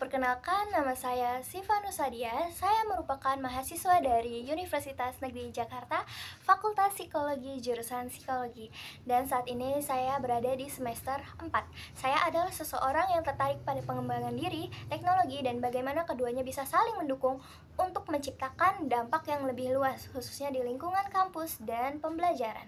Perkenalkan, nama saya Siva Nusadia. Saya merupakan mahasiswa dari Universitas Negeri Jakarta, Fakultas Psikologi, jurusan Psikologi. Dan saat ini saya berada di semester 4. Saya adalah seseorang yang tertarik pada pengembangan diri, teknologi, dan bagaimana keduanya bisa saling mendukung untuk menciptakan dampak yang lebih luas, khususnya di lingkungan kampus dan pembelajaran.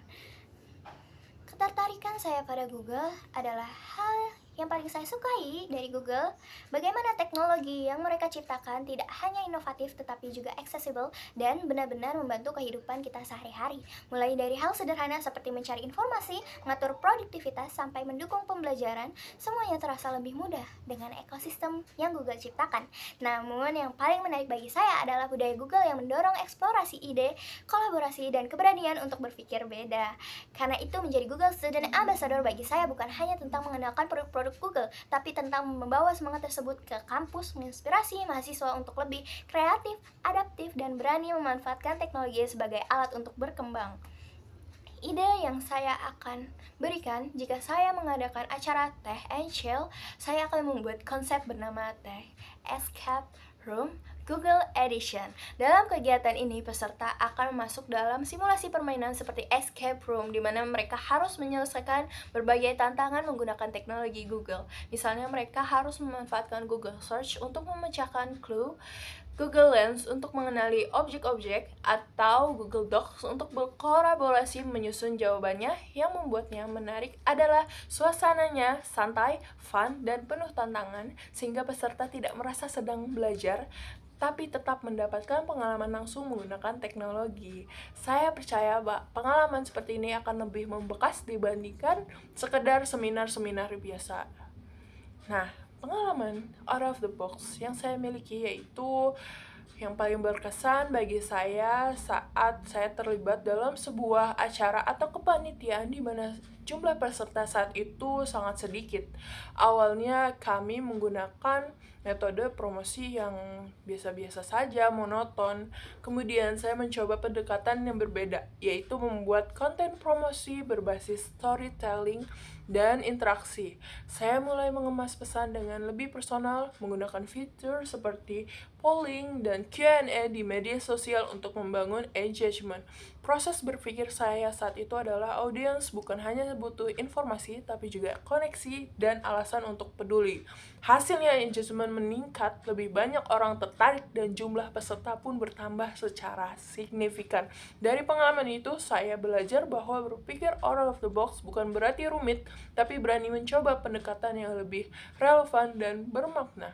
Ketertarikan saya pada Google adalah hal yang paling saya sukai dari Google, bagaimana teknologi yang mereka ciptakan tidak hanya inovatif tetapi juga accessible dan benar-benar membantu kehidupan kita sehari-hari. Mulai dari hal sederhana seperti mencari informasi, mengatur produktivitas, sampai mendukung pembelajaran, semuanya terasa lebih mudah dengan ekosistem yang Google ciptakan. Namun yang paling menarik bagi saya adalah budaya Google yang mendorong eksplorasi ide, kolaborasi, dan keberanian untuk berpikir beda. Karena itu menjadi Google Student Ambassador bagi saya bukan hanya tentang mengenalkan produk-produk Google, tapi tentang membawa semangat tersebut ke kampus, menginspirasi mahasiswa untuk lebih kreatif, adaptif, dan berani memanfaatkan teknologi sebagai alat untuk berkembang. Ide yang saya akan berikan jika saya mengadakan acara Teh and Chill, saya akan membuat konsep bernama Teh Escape Room Google Edition. Dalam kegiatan ini, peserta akan masuk dalam simulasi permainan seperti escape room, di mana mereka harus menyelesaikan berbagai tantangan menggunakan teknologi Google. Misalnya, mereka harus memanfaatkan Google Search untuk memecahkan clue, Google Lens untuk mengenali objek-objek, atau Google Docs untuk berkolaborasi menyusun jawabannya. Yang membuatnya menarik adalah suasananya santai, fun, dan penuh tantangan, sehingga peserta tidak merasa sedang belajar, tapi tetap mendapatkan pengalaman langsung menggunakan teknologi. Saya percaya bahwa pengalaman seperti ini akan lebih membekas dibandingkan sekedar seminar-seminar biasa. Nah, pengalaman out of the box yang saya miliki yaitu yang paling berkesan bagi saya saat saya terlibat dalam sebuah acara atau kepanitiaan di mana jumlah peserta saat itu sangat sedikit. Awalnya kami menggunakan metode promosi yang biasa-biasa saja, monoton. Kemudian saya mencoba pendekatan yang berbeda, yaitu membuat konten promosi berbasis storytelling dan interaksi. Saya mulai mengemas pesan dengan lebih personal, menggunakan fitur seperti polling dan Q&A di media sosial untuk membangun engagement. Proses berpikir saya saat itu adalah audiens bukan hanya butuh informasi, tapi juga koneksi dan alasan untuk peduli. Hasilnya engagement meningkat, lebih banyak orang tertarik, dan jumlah peserta pun bertambah secara signifikan. Dari pengalaman itu, saya belajar bahwa berpikir out of the box bukan berarti rumit, tapi berani mencoba pendekatan yang lebih relevan dan bermakna.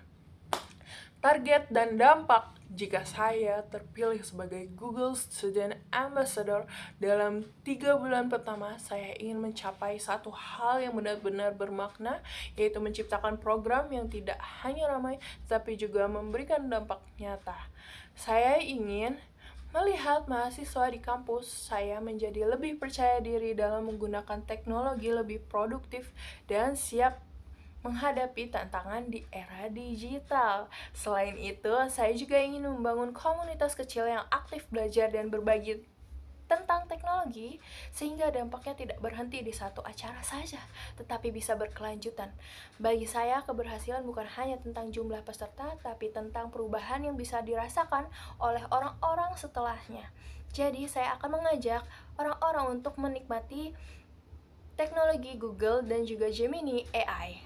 Target dan dampak jika saya terpilih sebagai Google Student Ambassador dalam 3 bulan pertama, saya ingin mencapai satu hal yang benar-benar bermakna, yaitu menciptakan program yang tidak hanya ramai, tapi juga memberikan dampak nyata. Saya ingin melihat mahasiswa di kampus saya menjadi lebih percaya diri dalam menggunakan teknologi, lebih produktif, dan siap menghadapi tantangan di era digital. Selain itu, saya juga ingin membangun komunitas kecil yang aktif belajar dan berbagi tentang teknologi, sehingga dampaknya tidak berhenti di satu acara saja, tetapi bisa berkelanjutan. Bagi saya, keberhasilan bukan hanya tentang jumlah peserta, tapi tentang perubahan yang bisa dirasakan oleh orang-orang setelahnya. Jadi, saya akan mengajak orang-orang untuk menikmati teknologi Google dan juga Gemini AI.